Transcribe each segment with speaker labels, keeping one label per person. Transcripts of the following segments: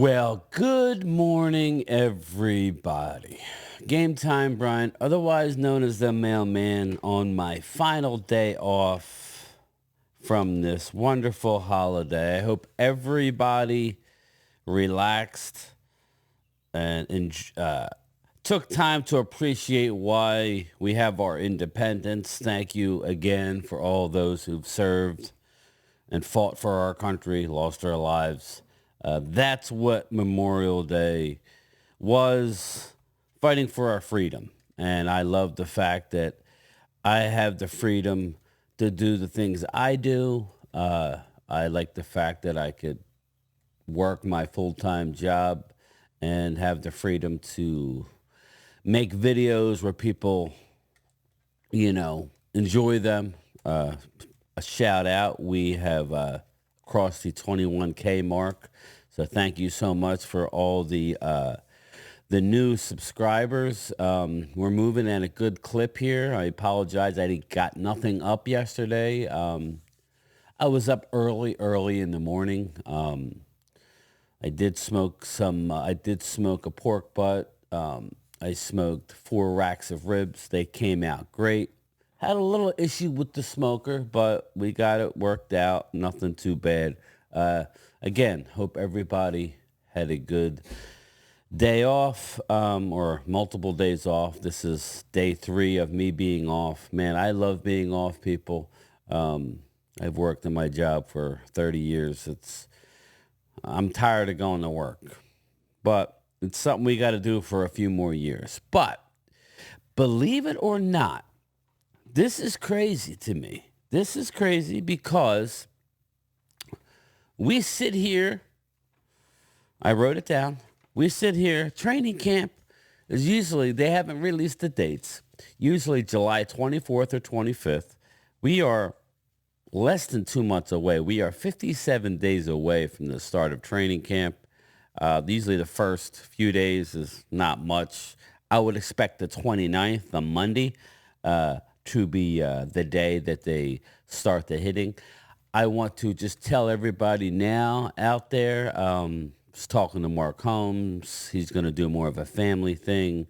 Speaker 1: Well, good morning, everybody. Game time, Brian, otherwise known as the mailman, on my final day off from this wonderful holiday. I hope everybody relaxed and took time to appreciate why we have our independence. Thank you again for all those who've served and fought for our country, lost their lives. That's what Memorial Day was, fighting for our freedom. And I love the fact that I have the freedom to do the things I do. I like the fact that I could work my full-time job and have the freedom to make videos where people, enjoy them. A shout out. We have crossed the 21K mark. So thank you so much for all the new subscribers. We're moving at a good clip here. I apologize. I got nothing up yesterday. I was up early in the morning. I did smoke a pork butt. I smoked 4 racks of ribs. They came out great. Had a little issue with the smoker, but we got it worked out. Nothing too bad. Again, hope everybody had a good day off, or multiple days off. This is day 3 of me being off. Man, I love being off, people. I've worked in my job for 30 years. I'm tired of going to work, but it's something we got to do for a few more years. But believe it or not, this is crazy to me. This is crazy because we sit here. I wrote it down. We sit here. Training camp is usually, they haven't released the dates, usually July 24th or 25th. We are less than 2 months away. We are 57 days away from the start of training camp. Usually the first few days is not much. I would expect the 29th, the Monday, to be the day that they start the hitting. I want to just tell everybody now out there, was talking to Mark Holmes. He's going to do more of a family thing.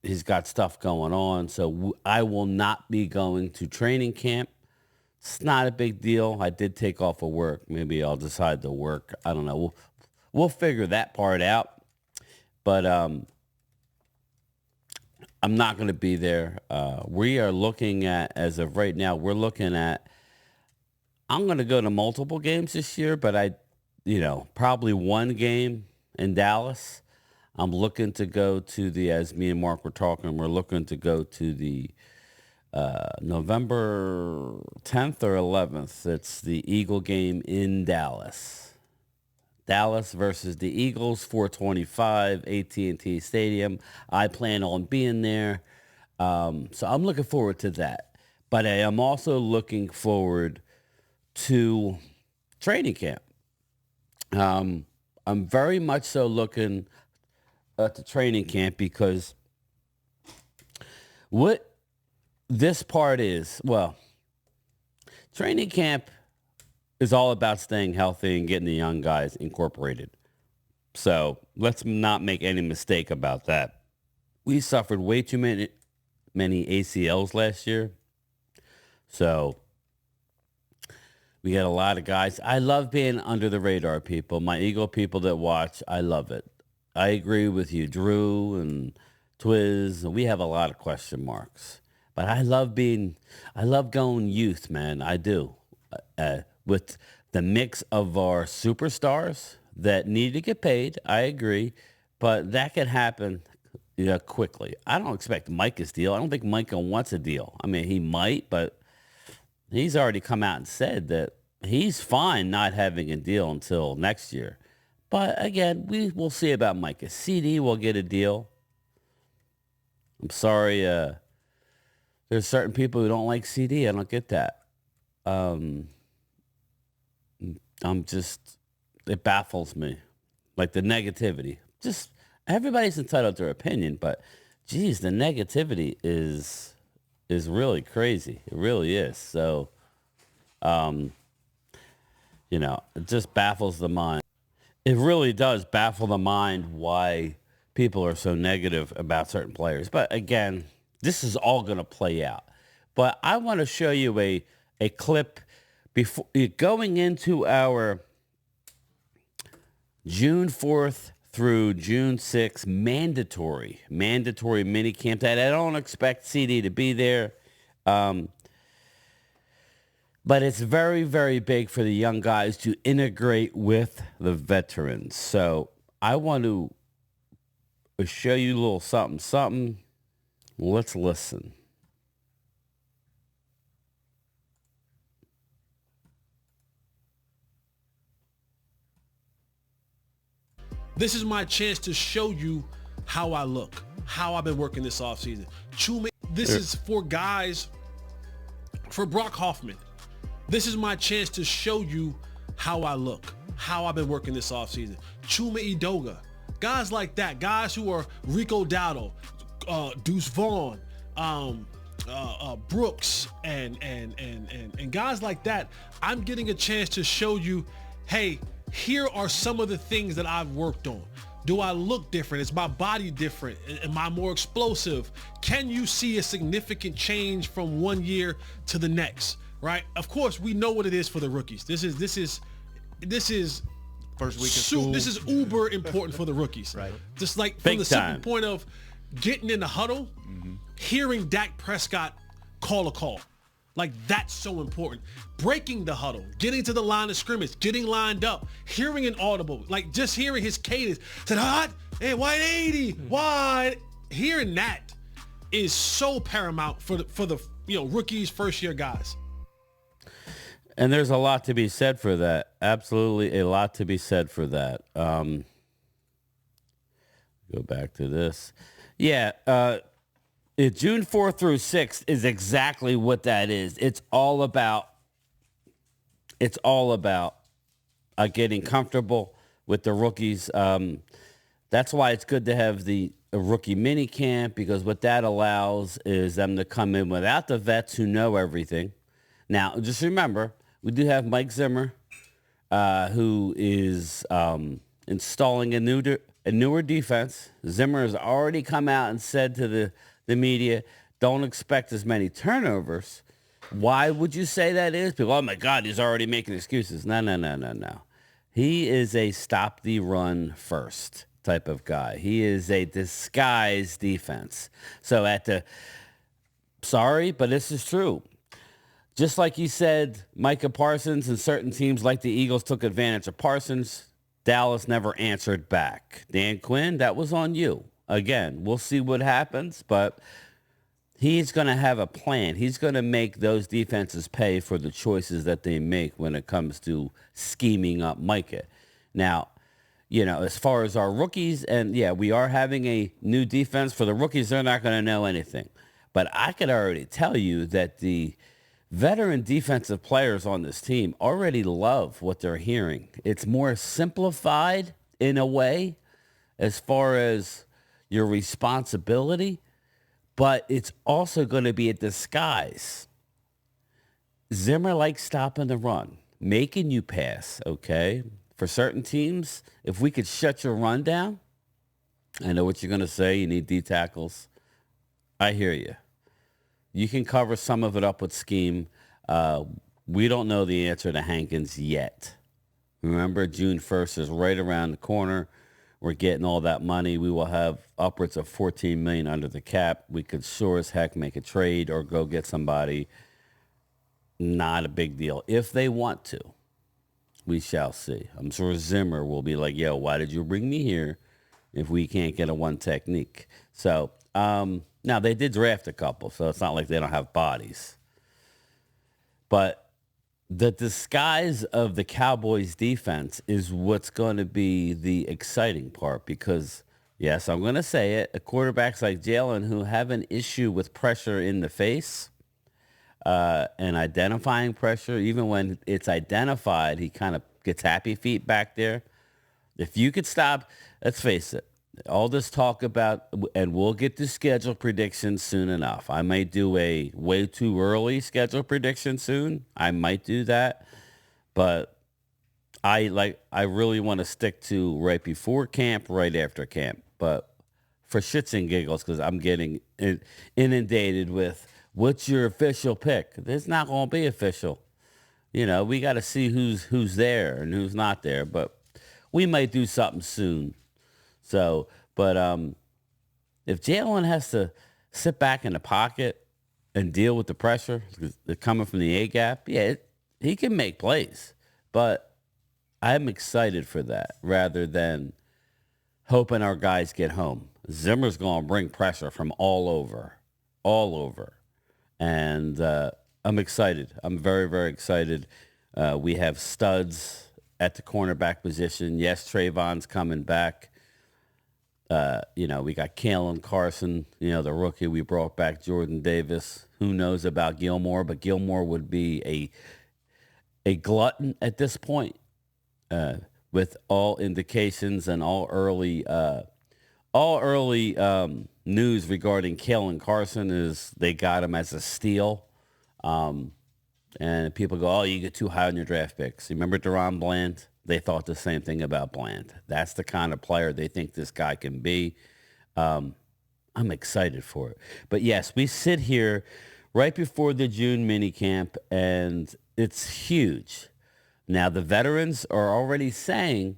Speaker 1: He's got stuff going on. So I will not be going to training camp. It's not a big deal. I did take off of work. Maybe I'll decide to work. I don't know. We'll figure that part out. But I'm not going to be there. We are looking at, as of right now, I'm going to go to multiple games this year, but probably one game in Dallas. I'm looking to go to as me and Mark were talking, we're looking to go to the November 10th or 11th. It's the Eagle game in Dallas. Dallas versus the Eagles, 425 AT&T Stadium. I plan on being there. So I'm looking forward to that. But I am also looking forward to training camp. I'm very much so looking to training camp because what this part is, training camp is all about staying healthy and getting the young guys incorporated. So let's not make any mistake about that. We suffered way too many ACLs last year. So we got a lot of guys. I love being under the radar, people. My Eagle people that watch, I love it. I agree with you, Drew and Twiz. We have a lot of question marks. But I love going youth, man. I do. With the mix of our superstars that need to get paid, I agree. But that can happen quickly. I don't expect Micah's deal. I don't think Micah wants a deal. I mean, he might, but he's already come out and said that he's fine not having a deal until next year. But again, we will see about Micah. CD will get a deal. I'm sorry. There's certain people who don't like CD. I don't get that. It baffles me. Like the negativity. Just everybody's entitled to their opinion, but geez, the negativity is really crazy. It really is. So, it just baffles the mind. It really does baffle the mind why people are so negative about certain players. But again, this is all going to play out. But I want to show you a clip before going into our June 4th through June 6th mandatory mini camp that I don't expect CD to be there. But it's very, very big for the young guys to integrate with the veterans. So I want to show you a little something, something. Let's listen.
Speaker 2: This is my chance to show you how I look, how I've been working this offseason. This is for guys, for Brock Hoffman. This is my chance to show you how I look, how I've been working this offseason. Chuma Edoga, guys like that, guys who are Rico Dowdle, Deuce Vaughn, Brooks, and guys like that. I'm getting a chance to show you, hey, here are some of the things that I've worked on. Do I look different? Is my body different? Am I more explosive? Can you see a significant change from one year to the next? Right? Of course, we know what it is for the rookies. This is
Speaker 3: first week of school.
Speaker 2: This is uber important for the rookies.
Speaker 3: Right.
Speaker 2: Just like from
Speaker 1: Big
Speaker 2: the
Speaker 1: time.
Speaker 2: simple point of getting in the huddle, hearing Dak Prescott call a call. Like, that's so important. Breaking the huddle, getting to the line of scrimmage, getting lined up, hearing an audible, like just hearing his cadence. Said, hot, hey, wide 80, wide. Hearing that is so paramount for the rookies, first year guys.
Speaker 1: And there's a lot to be said for that. Absolutely a lot to be said for that. Go back to this. Yeah, June 4th through 6th is exactly what that is. It's all about getting comfortable with the rookies. That's why it's good to have a rookie mini camp, because what that allows is them to come in without the vets who know everything. Now, just remember, we do have Mike Zimmer, who is installing a newer defense. Zimmer has already come out and said to the media, don't expect as many turnovers. Why would you say that is? People, oh my God, he's already making excuses. No. He is a stop the run first type of guy. He is a disguised defense. So sorry, but this is true. Just like you said, Micah Parsons and certain teams like the Eagles took advantage of Parsons, Dallas never answered back. Dan Quinn, that was on you. Again, we'll see what happens, but he's going to have a plan. He's going to make those defenses pay for the choices that they make when it comes to scheming up Micah. Now, as far as our rookies, and yeah, we are having a new defense. For the rookies, they're not going to know anything. But I could already tell you that the veteran defensive players on this team already love what they're hearing. It's more simplified in a way as far as your responsibility, but it's also going to be a disguise. Zimmer likes stopping the run, making you pass, okay? For certain teams, if we could shut your run down, I know what you're going to say. You need D tackles. I hear you. You can cover some of it up with scheme. We don't know the answer to Hankins yet. Remember, June 1st is right around the corner. We're getting all that money. We will have upwards of $14 million under the cap. We could sure as heck make a trade or go get somebody. Not a big deal. If they want to, we shall see. I'm sure Zimmer will be like, yo, why did you bring me here if we can't get a one technique? So, now they did draft a couple, so it's not like they don't have bodies. But the disguise of the Cowboys defense is what's going to be the exciting part, because, yes, I'm going to say it, quarterbacks like Jalen who have an issue with pressure in the face and identifying pressure, even when it's identified, he kind of gets happy feet back there. If you could stop, let's face it, all this talk about, and we'll get to schedule predictions soon enough. I might do a way too early schedule prediction soon. I might do that. But I really want to stick to right before camp, right after camp. But for shits and giggles, because I'm getting inundated with what's your official pick. It's not going to be official. We got to see who's there and who's not there. But we might do something soon. So, but if Jalen has to sit back in the pocket and deal with the pressure coming from the A gap, yeah, he can make plays. But I'm excited for that rather than hoping our guys get home. Zimmer's going to bring pressure from all over. And I'm excited. I'm very, very excited. We have studs at the cornerback position. Yes, Trayvon's coming back. We got Kalen Carson, the rookie. We brought back Jordan Davis. Who knows about Gilmore? But Gilmore would be a glutton at this point, with all indications and all early news regarding Kalen Carson is they got him as a steal. And people go, oh, you get too high on your draft picks. You remember Deron Bland? They thought the same thing about Bland. That's the kind of player they think this guy can be. I'm excited for it. But yes, we sit here right before the June minicamp, and it's huge. Now, the veterans are already saying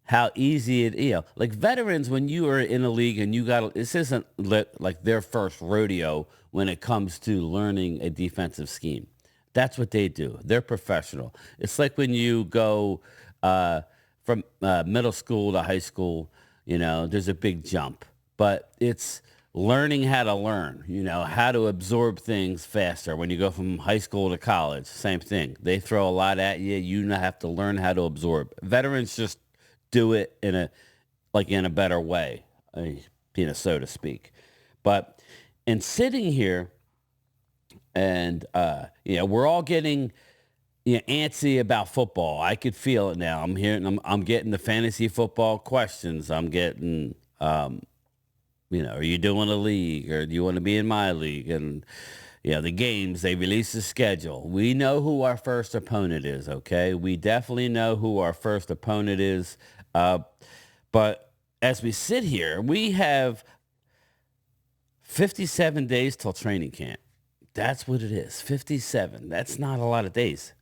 Speaker 1: how easy it is. Like veterans, when you are in a league and this isn't like their first rodeo when it comes to learning a defensive scheme. That's what they do. They're professional. It's like when you go from middle school to high school, there's a big jump. But it's learning how to learn, how to absorb things faster. When you go from high school to college, same thing. They throw a lot at you. You have to learn how to absorb. Veterans just do it in a better way, so to speak. But in sitting here, and we're all getting antsy about football. I could feel it now. I'm getting the fantasy football questions. I'm getting, are you doing a league or do you want to be in my league? And the games, they release the schedule. We know who our first opponent is. Okay, we definitely know who our first opponent is. But as we sit here, we have 57 days till training camp. That's what it is, 57. That's not a lot of days.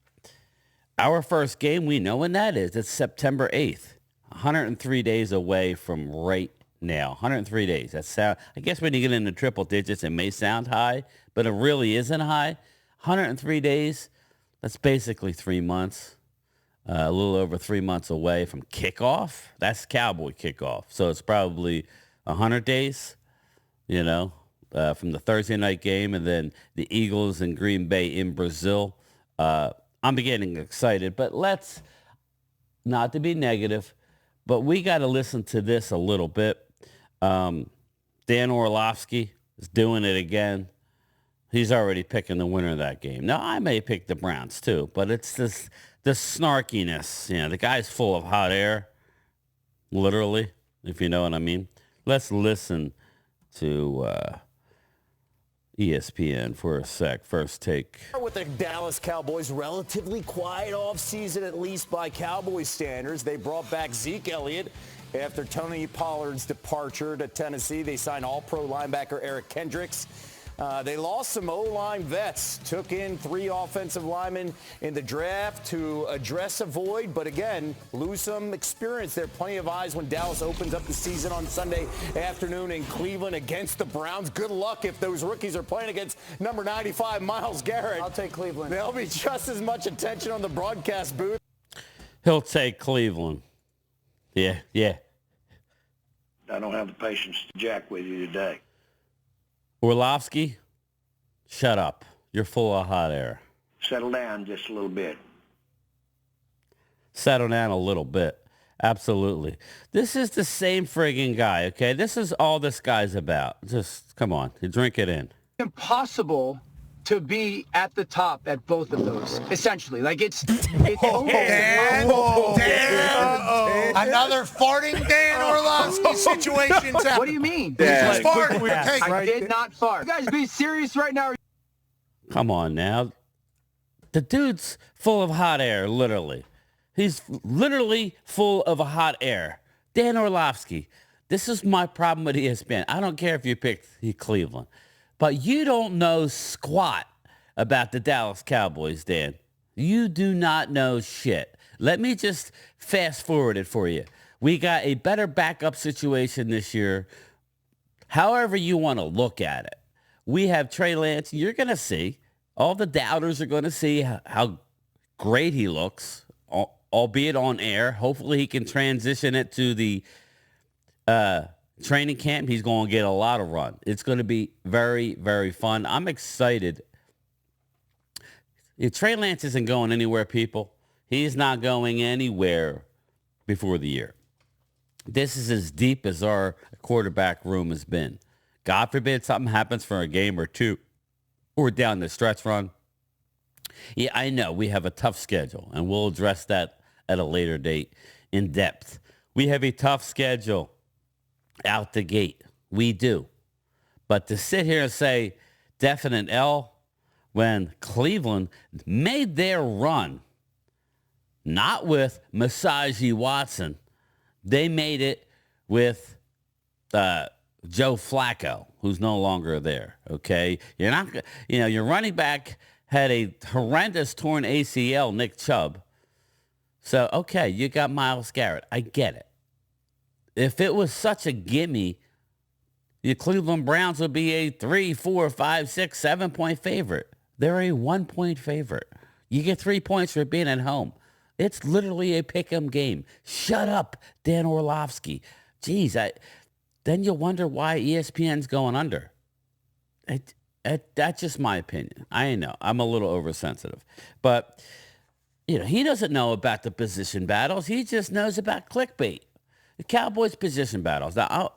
Speaker 1: Our first game, we know when that is. It's September 8th, 103 days away from right now. 103 days. I guess when you get into triple digits, it may sound high, but it really isn't high. 103 days, that's basically 3 months. A little over 3 months away from kickoff. That's Cowboy kickoff. So it's probably 100 days, from the Thursday night game and then the Eagles and Green Bay in Brazil. I'm getting excited, but let's not to be negative, but we got to listen to this a little bit. Dan Orlovsky is doing it again. He's already picking the winner of that game. Now, I may pick the Browns too, but it's the snarkiness. The guy's full of hot air, literally, if you know what I mean. Let's listen to ESPN for a sec. First take.
Speaker 3: With the Dallas Cowboys, relatively quiet offseason, at least by Cowboys standards. They brought back Zeke Elliott after Tony Pollard's departure to Tennessee. They signed all-pro linebacker Eric Kendricks. They lost some O-line vets, took in 3 offensive linemen in the draft to address a void, but again, lose some experience there. Plenty of eyes when Dallas opens up the season on Sunday afternoon in Cleveland against the Browns. Good luck if those rookies are playing against number 95, Myles Garrett.
Speaker 4: I'll take Cleveland.
Speaker 3: There'll be just as much attention on the broadcast booth.
Speaker 1: He'll take Cleveland. Yeah.
Speaker 5: I don't have the patience to jack with you today.
Speaker 1: Orlovsky, shut up. You're full of hot air.
Speaker 5: Settle down just a little bit.
Speaker 1: Settle down a little bit. Absolutely. This is the same friggin' guy, okay? This is all this guy's about. Just, come on. You drink it in.
Speaker 4: Impossible to be at the top at both of those, essentially. Like, it's
Speaker 6: Dan, another farting Dan Orlovsky situation.
Speaker 4: What do you mean?
Speaker 6: Just farted.
Speaker 4: I did not fart. You guys be serious right now?
Speaker 1: Come on now. The dude's full of hot air, literally. He's literally full of a hot air. Dan Orlovsky, this is my problem with ESPN. I don't care if you picked Cleveland, but you don't know squat about the Dallas Cowboys, Dan. You do not know shit. Let me just fast forward it for you. We got a better backup situation this year, however you want to look at it. We have Trey Lance. You're going to see. All the doubters are going to see how great he looks, albeit on air. Hopefully he can transition it to the training camp. He's going to get a lot of run. It's going to be very, very fun. I'm excited. Trey Lance isn't going anywhere, people. He's not going anywhere before the year. This is as deep as our quarterback room has been. God forbid something happens for a game or two or down the stretch run. Yeah, I know we have a tough schedule, and we'll address that at a later date in depth. We have a tough schedule out the gate. We do. But to sit here and say definite L when Cleveland made their run, not with Massaji Watson, they made it with Joe Flacco, who's no longer there. Okay, you're not. Your running back had a horrendous torn ACL, Nick Chubb. So okay, you got Myles Garrett. I get it. If it was such a gimme, the Cleveland Browns would be a 3, 4, 5, 6, 7 point favorite. They're a 1 point favorite. You get 3 points for being at home. It's literally a pick'em game. Shut up, Dan Orlovsky. Jeez, then you'll wonder why ESPN's going under. That's just my opinion. I know. I'm a little oversensitive. But, he doesn't know about the position battles. He just knows about clickbait. The Cowboys position battles. Now,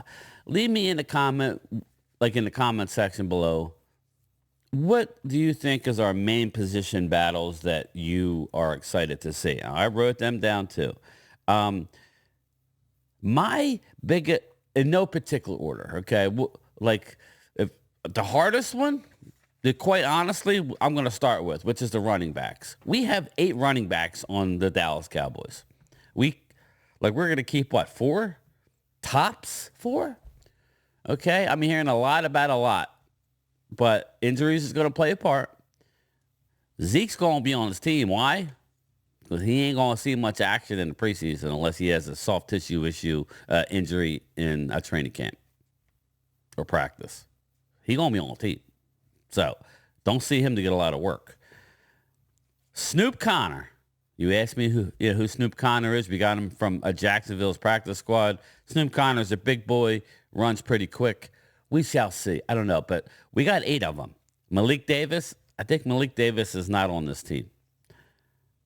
Speaker 1: leave me in the comment section below. What do you think is our main position battles that you are excited to see? I wrote them down too. My biggest, in no particular order, okay? If the hardest one, quite honestly, I'm going to start with, which is the running backs. We have 8 running backs on the Dallas Cowboys. We're going to keep, 4? Tops 4? Okay, I'm hearing a lot about a lot. But injuries is going to play a part. Zeke's going to be on his team. Why? Because he ain't going to see much action in the preseason unless he has a soft tissue injury in a training camp or practice. He's going to be on the team. So don't see him to get a lot of work. Snoop Connor. You asked me who Snoop Connor is. We got him from Jacksonville's practice squad. Snoop Connor's a big boy, runs pretty quick. We shall see. I don't know, but we got 8 of them. Malik Davis, I think Malik Davis is not on this team.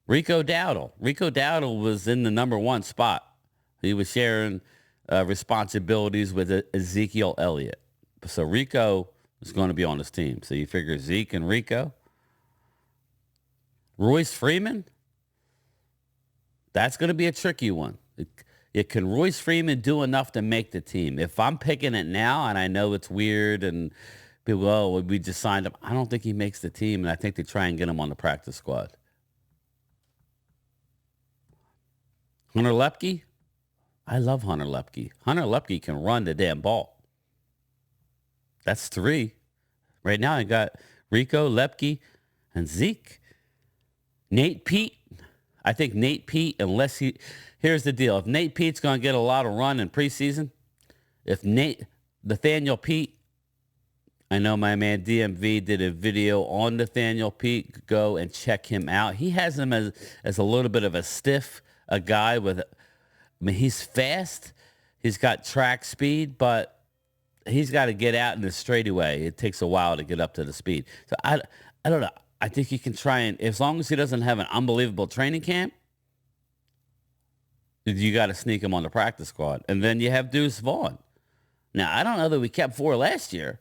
Speaker 1: Rico Dowdle was in the number 1 spot. He was sharing responsibilities with Ezekiel Elliott. So Rico is going to be on this team. So you figure Zeke and Rico. Royce Freeman, that's going to be a tricky one. Can Royce Freeman do enough to make the team? If I'm picking it now, and I know it's weird, and people, we just signed him, I don't think he makes the team, and I think they try and get him on the practice squad. Hunter Lepke, I love Hunter Lepke. Hunter Lepke can run the damn ball. That's 3. Right now I got Rico, Lepke, and Zeke. Nate Pete. I think Nate Pete, here's the deal. If Nate Pete's going to get a lot of run in preseason, Nathaniel Pete, I know my man DMV did a video on Nathaniel Pete. Go and check him out. He has him as a little bit of a guy he's fast. He's got track speed, but he's got to get out in the straightaway. It takes a while to get up to the speed. So I don't know. I think you can try and, as long as he doesn't have an unbelievable training camp, you got to sneak him on the practice squad. And then you have Deuce Vaughn. Now, I don't know that we kept 4 last year,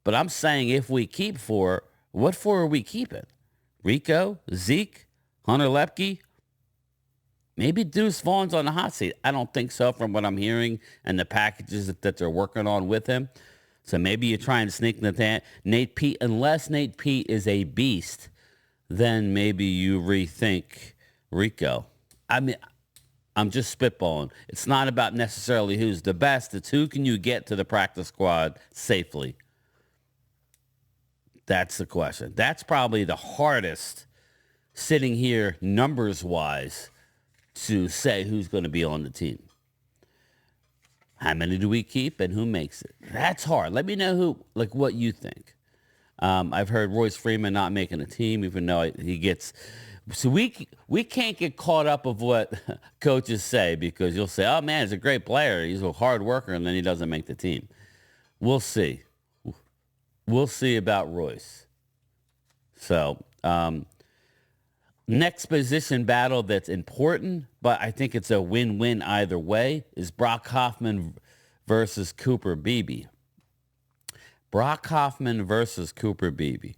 Speaker 1: but I'm saying if we keep 4, what 4 are we keeping? Rico, Zeke, Hunter Lepke? Maybe Deuce Vaughn's on the hot seat. I don't think so from what I'm hearing and the packages that they're working on with him. So maybe you're trying to sneak Nate Pete. Unless Nate Pete is a beast, then maybe you rethink Rico. I mean, I'm just spitballing. It's not about necessarily who's the best. It's who can you get to the practice squad safely. That's the question. That's probably the hardest sitting here numbers-wise to say who's going to be on the team. How many do we keep and who makes it? That's hard. Let me know what you think. I've heard Royce Freeman not making a team, even though he gets. So we can't get caught up of what coaches say, because you'll say, "Oh man, he's a great player. He's a hard worker," and then he doesn't make the team. We'll see. We'll see about Royce. So next position battle that's important, but I think it's a win-win either way, is Brock Hoffman versus Cooper Beebe. Brock Hoffman versus Cooper Beebe.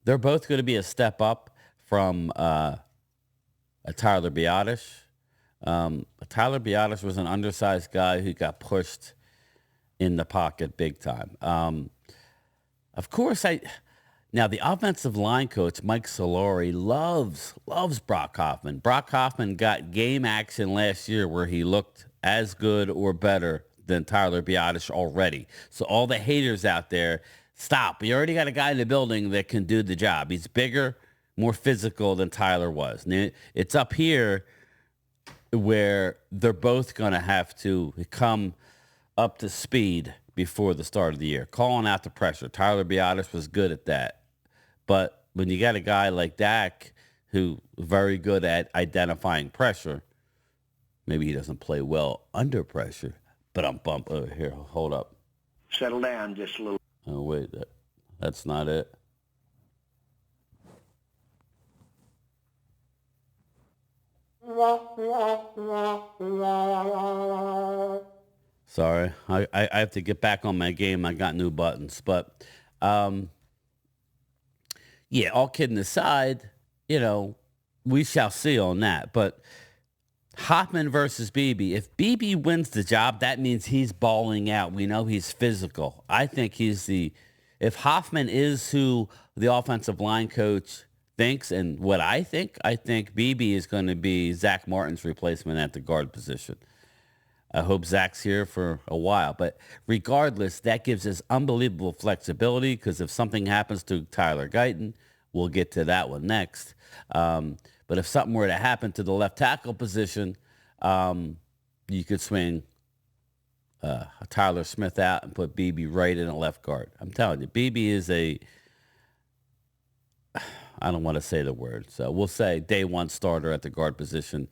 Speaker 1: They're both going to be a step up from a Tyler Biadasz. Tyler Biadasz was an undersized guy who got pushed in the pocket big time. Of course, now the offensive line coach, Mike Solari, loves Brock Hoffman. Brock Hoffman got game action last year where he looked as good or better than Tyler Biadasz already. So all the haters out there, stop. You already got a guy in the building that can do the job. He's bigger, more physical than Tyler was. And it's up here where they're both going to have to come up to speed before the start of the year. Calling out the pressure. Tyler Biadasz was good at that. But when you got a guy like Dak who very good at identifying pressure, maybe he doesn't play well under pressure. But I'm bumped. Oh, here, hold up.
Speaker 5: Settle down just a little.
Speaker 1: Oh, wait. That's not it. Sorry. I have to get back on my game. I got new buttons. But, yeah, all kidding aside, we shall see on that. But Hoffman versus Beebe. If Beebe wins the job, that means he's balling out. We know he's physical. I think if Hoffman is who the offensive line coach thinks and what I think Beebe is going to be Zach Martin's replacement at the guard position. I hope Zach's here for a while. But regardless, that gives us unbelievable flexibility, because if something happens to Tyler Guyton, we'll get to that one next. But if something were to happen to the left tackle position, you could swing Tyler Smith out and put Beebe right in a left guard. I'm telling you, Beebe is I don't want to say the word, so we'll say day one starter at the guard position.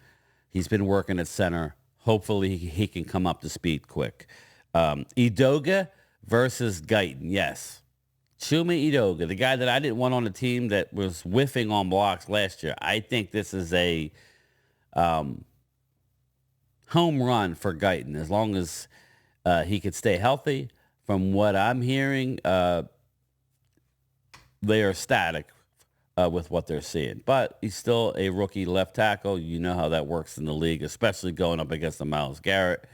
Speaker 1: He's been working at center. Hopefully he can come up to speed quick. Edoga versus Guyton, yes. Chuma Edoga, the guy that I didn't want on the team that was whiffing on blocks last year. I think this is a home run for Guyton, as long as he could stay healthy. From what I'm hearing, they are static with what they're seeing. But he's still a rookie left tackle. You know how that works in the league, especially going up against the Myles Garrett.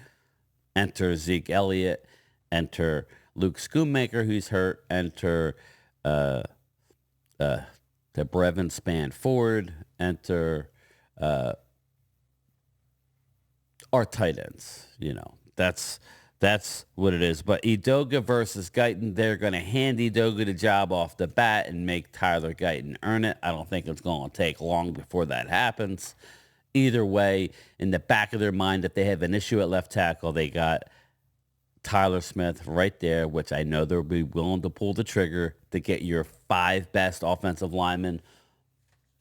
Speaker 1: Enter Zeke Elliott. Enter Luke Schoonmaker, who's hurt. Enter the Brevin Span Ford. Enter our tight ends. That's what it is. But Edoga versus Guyton, they're going to hand Edoga the job off the bat and make Tyler Guyton earn it. I don't think it's going to take long before that happens. Either way, in the back of their mind, if they have an issue at left tackle, they got Tyler Smith right there, which I know they'll be willing to pull the trigger to get your 5 best offensive linemen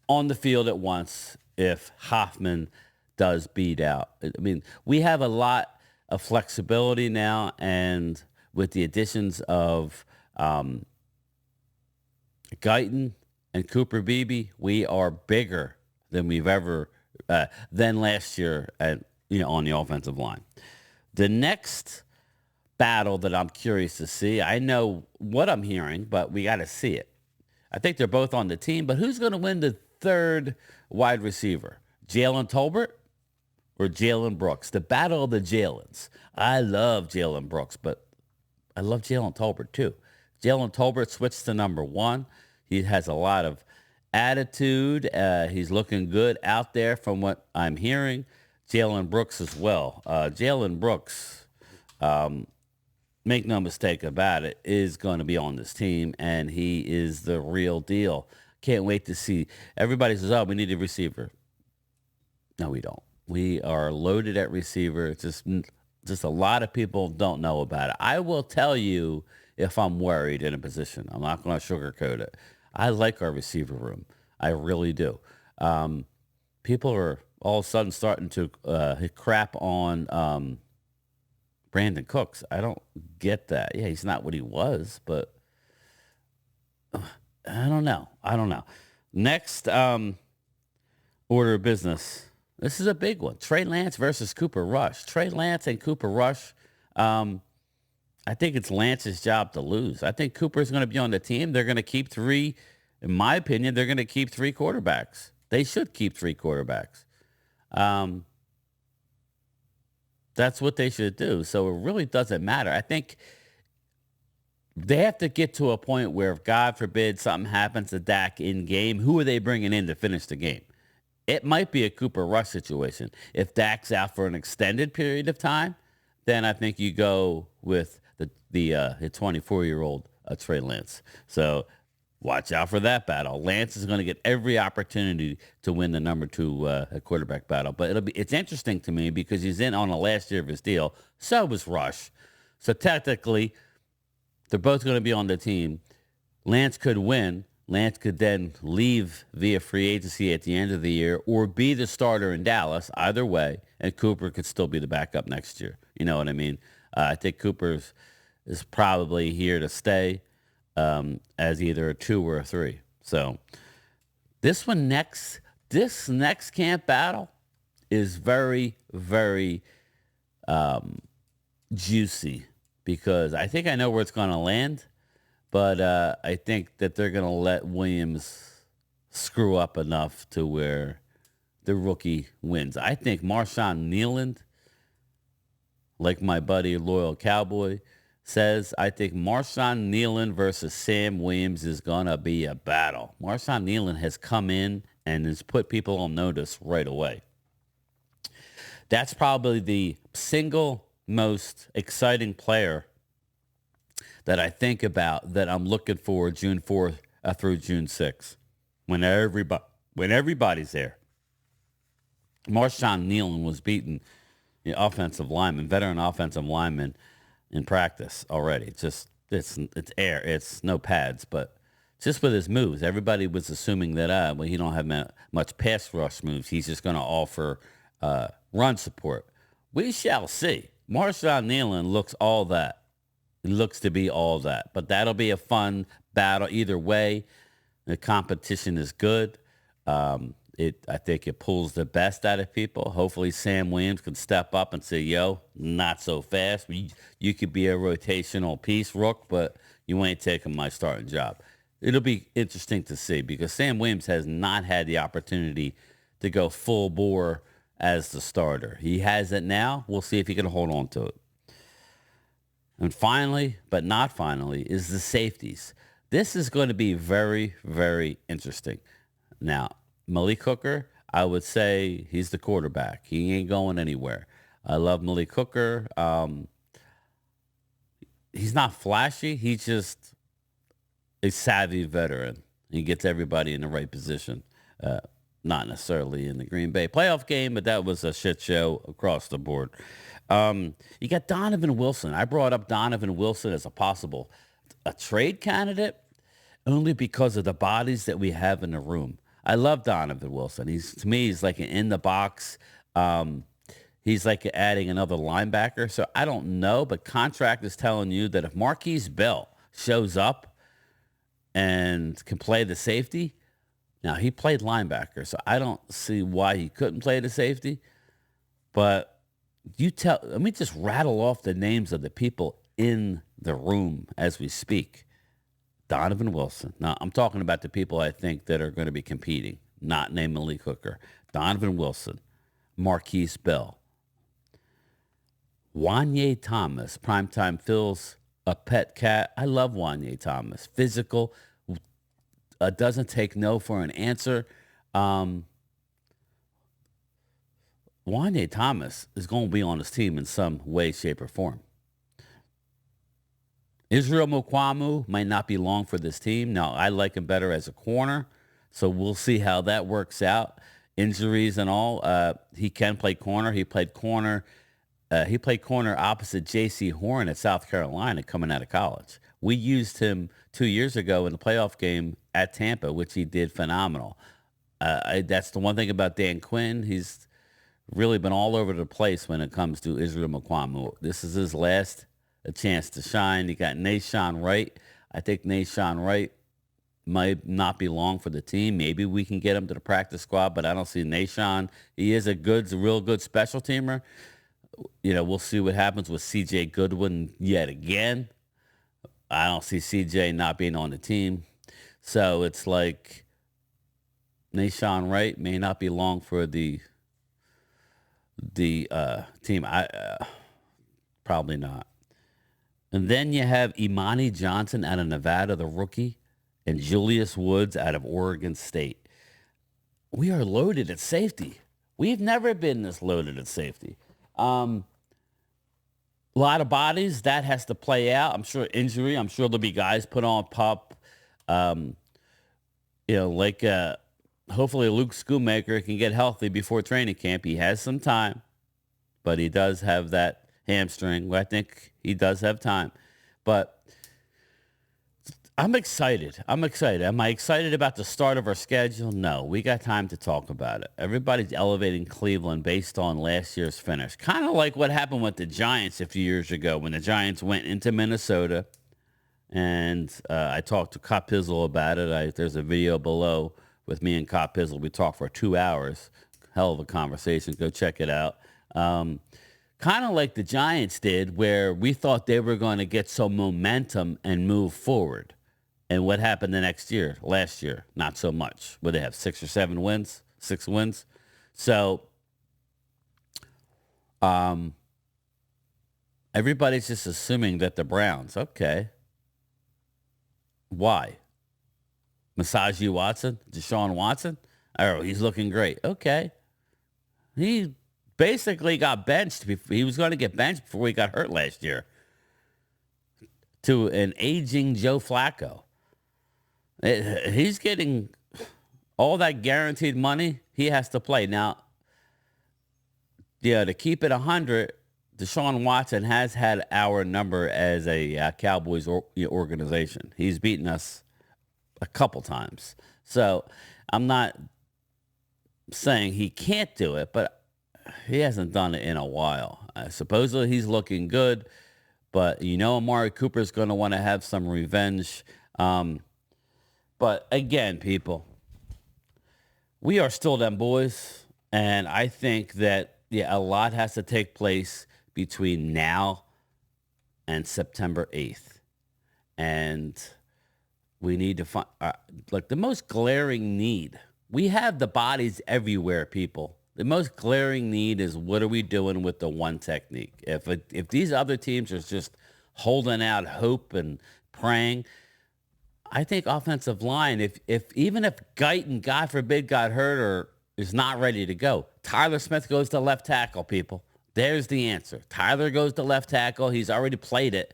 Speaker 1: on the field at once if Hoffman does beat out. I mean, we have a lot of flexibility now, and with the additions of Guyton and Cooper Beebe, we are bigger than we've ever than last year on the offensive line. The next battle that I'm curious to see, I know what I'm hearing, but we got to see it. I think they're both on the team, but who's going to win the third wide receiver? Jalen Tolbert or Jalen Brooks? The battle of the Jalens. I love Jalen Brooks, but I love Jalen Tolbert too. Jalen Tolbert switched to number 1. He has a lot of attitude. He's looking good out there from what I'm hearing. Jalen Brooks as well. Jalen Brooks, make no mistake about it, is going to be on this team, and he is the real deal. Can't wait to see. Everybody says, oh, we need a receiver. No, we don't. We are loaded at receiver. It's just a lot of people don't know about it. I will tell you if I'm worried in a position. I'm not going to sugarcoat it. I like our receiver room. I really do. People are all of a sudden starting to crap on Brandon Cooks. I don't get that. Yeah, he's not what he was, but I don't know. Next order of business. This is a big one. Trey Lance versus Cooper Rush. Trey Lance and Cooper Rush. I think it's Lance's job to lose. I think Cooper's going to be on the team. They're going to keep three. In my opinion, they're going to keep three quarterbacks. They should keep three quarterbacks. That's what they should do. So it really doesn't matter. I think they have to get to a point where if, God forbid, something happens to Dak in game, who are they bringing in to finish the game? It might be a Cooper Rush situation. If Dak's out for an extended period of time, then I think you go with the 24-year-old Trey Lance. So watch out for that battle. Lance is going to get every opportunity to win the number 2 quarterback battle. But it's interesting to me because he's in on the last year of his deal. So was Rush. So technically, they're both going to be on the team. Lance could win. Lance could then leave via free agency at the end of the year or be the starter in Dallas, either way, and Cooper could still be the backup next year. You know what I mean? I think Cooper is probably here to stay as either a 2 or a 3. So this next camp battle is very, very juicy because I think I know where it's going to land. But I think that they're going to let Williams screw up enough to where the rookie wins. I think Marshawn Kneeland, like my buddy Loyal Cowboy says, I think Marshawn Kneeland versus Sam Williams is going to be a battle. Marshawn Kneeland has come in and has put people on notice right away. That's probably the single most exciting player that I think about that I'm looking for June 4th through June 6th when everybody's there. Marshawn Kneeland was beating offensive lineman, veteran offensive lineman in practice already. It's air. It's no pads, but just with his moves, everybody was assuming that he don't have much pass rush moves. He's just going to offer run support. We shall see. Marshawn Kneeland looks all that. It looks to be all that. But that'll be a fun battle either way. The competition is good. I think it pulls the best out of people. Hopefully Sam Williams can step up and say, yo, not so fast. You could be a rotational piece, Rook, but you ain't taking my starting job. It'll be interesting to see because Sam Williams has not had the opportunity to go full bore as the starter. He has it now. We'll see if he can hold on to it. And finally, but not finally, is the safeties. This is going to be very, very interesting. Now, Malik Hooker, I would say he's the quarterback. He ain't going anywhere. I love Malik Hooker. He's not flashy. He's just a savvy veteran. He gets everybody in the right position. Not necessarily in the Green Bay playoff game, but that was a shit show across the board. You got Donovan Wilson. I brought up Donovan Wilson as a trade candidate only because of the bodies that we have in the room. I love Donovan Wilson. To me, he's like an in the box. He's like adding another linebacker. So I don't know, but contract is telling you that if Marquise Bell shows up and can play the safety, now he played linebacker, so I don't see why he couldn't play the safety. But let me just rattle off the names of the people in the room as we speak. Donovan Wilson. Now, I'm talking about the people I think that are going to be competing, not named Malik Hooker. Donovan Wilson, Marquise Bell, Wanye Thomas, Primetime Phil's a pet cat. I love Wanye Thomas. Physical, doesn't take no for an answer. Wanye Thomas is going to be on his team in some way, shape, or form. Israel Mukwamu might not be long for this team. Now, I like him better as a corner, so we'll see how that works out. Injuries and all. He can play corner. He played corner. He played corner opposite J.C. Horn at South Carolina coming out of college. We used him 2 years ago in the playoff game at Tampa, which he did phenomenal. That's the one thing about Dan Quinn. He's really been all over the place when it comes to Israel Mukwamu. This is his last chance to shine. You got Nashawn Wright. I think Nashawn Wright might not be long for the team. Maybe we can get him to the practice squad, but I don't see Nashawn. He is a real good special teamer. We'll see what happens with C.J. Goodwin yet again. I don't see C.J. not being on the team. So it's like Nashawn Wright may not be long for the team. Probably not. And then you have Imani Johnson out of Nevada, the rookie, and Julius Woods out of Oregon State. We are loaded at safety. We've never been this loaded at safety. A lot of bodies. That has to play out. I'm sure injury. I'm sure there'll be guys put on pup. Hopefully Luke Schoonmaker can get healthy before training camp. He has some time, but he does have that hamstring. I think he does have time. But I'm excited. Am I excited about the start of our schedule? No. We got time to talk about it. Everybody's elevating Cleveland based on last year's finish. Kind of like what happened with the Giants a few years ago when the Giants went into Minnesota. And I talked to Cop Pizzle about it. There's a video below with me and Cop Pizzle. We talked for 2 hours. Hell of a conversation. Go check it out. Kind of like the Giants did, where we thought they were going to get some momentum and move forward. And what happened the next year? Last year, not so much. Would they have 6 or 7 wins? 6 wins? So everybody's just assuming that the Browns, okay. Why? Massaji Watson? Deshaun Watson? Oh, he's looking great. Okay. He basically got benched. He was going to get benched before he got hurt last year to an aging Joe Flacco. He's getting all that guaranteed money. He has to play. Now, to keep it 100, Deshaun Watson has had our number as a Cowboys organization. He's beaten us a couple times. So I'm not saying he can't do it, but he hasn't done it in a while. Supposedly he's looking good, but Amari Cooper is going to want to have some revenge. But again, people, we are still them boys, and I think that a lot has to take place between now and September 8th. And we need to find, the most glaring need. We have the bodies everywhere, people. The most glaring need is what are we doing with the one technique? If these other teams are just holding out hope and praying, I think offensive line, even if Guyton, God forbid, got hurt or is not ready to go, Tyler Smith goes to left tackle, people. There's the answer. Tyler goes to left tackle. He's already played it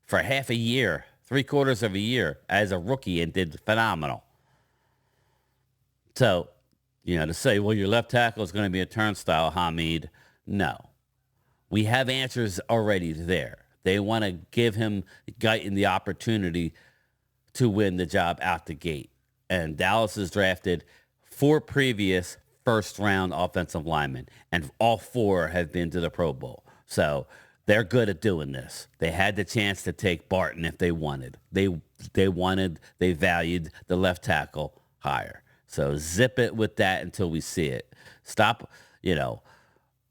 Speaker 1: for half a year, 3/4 of a year as a rookie and did phenomenal. So, to say, well, your left tackle is going to be a turnstile, Hamid. No. We have answers already there. They want to give him, Guyton, the opportunity to win the job out the gate. And Dallas has drafted 4 previous first-round offensive linemen, and all 4 have been to the Pro Bowl. So they're good at doing this. They had the chance to take Barton if they wanted. They valued the left tackle higher. So zip it with that until we see it. Stop,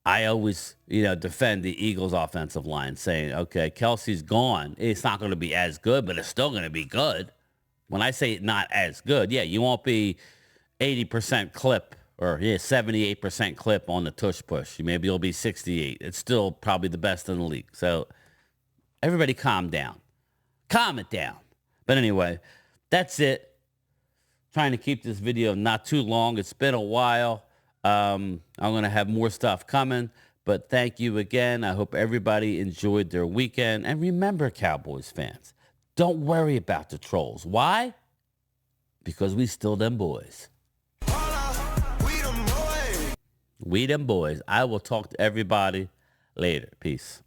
Speaker 1: I always, defend the Eagles offensive line saying, okay, Kelsey's gone. It's not going to be as good, but it's still going to be good. When I say not as good, you won't be 80% clip or 78% clip on the tush push. Maybe you'll be 68. It's still probably the best in the league. So everybody calm down. Calm it down. But anyway, that's it. trying to keep this video not too long. It's been a while. I'm going to have more stuff coming. But thank you again. I hope everybody enjoyed their weekend. And remember, Cowboys fans, don't worry about the trolls. Why? Because we still them boys. We them boys. I will talk to everybody later. Peace.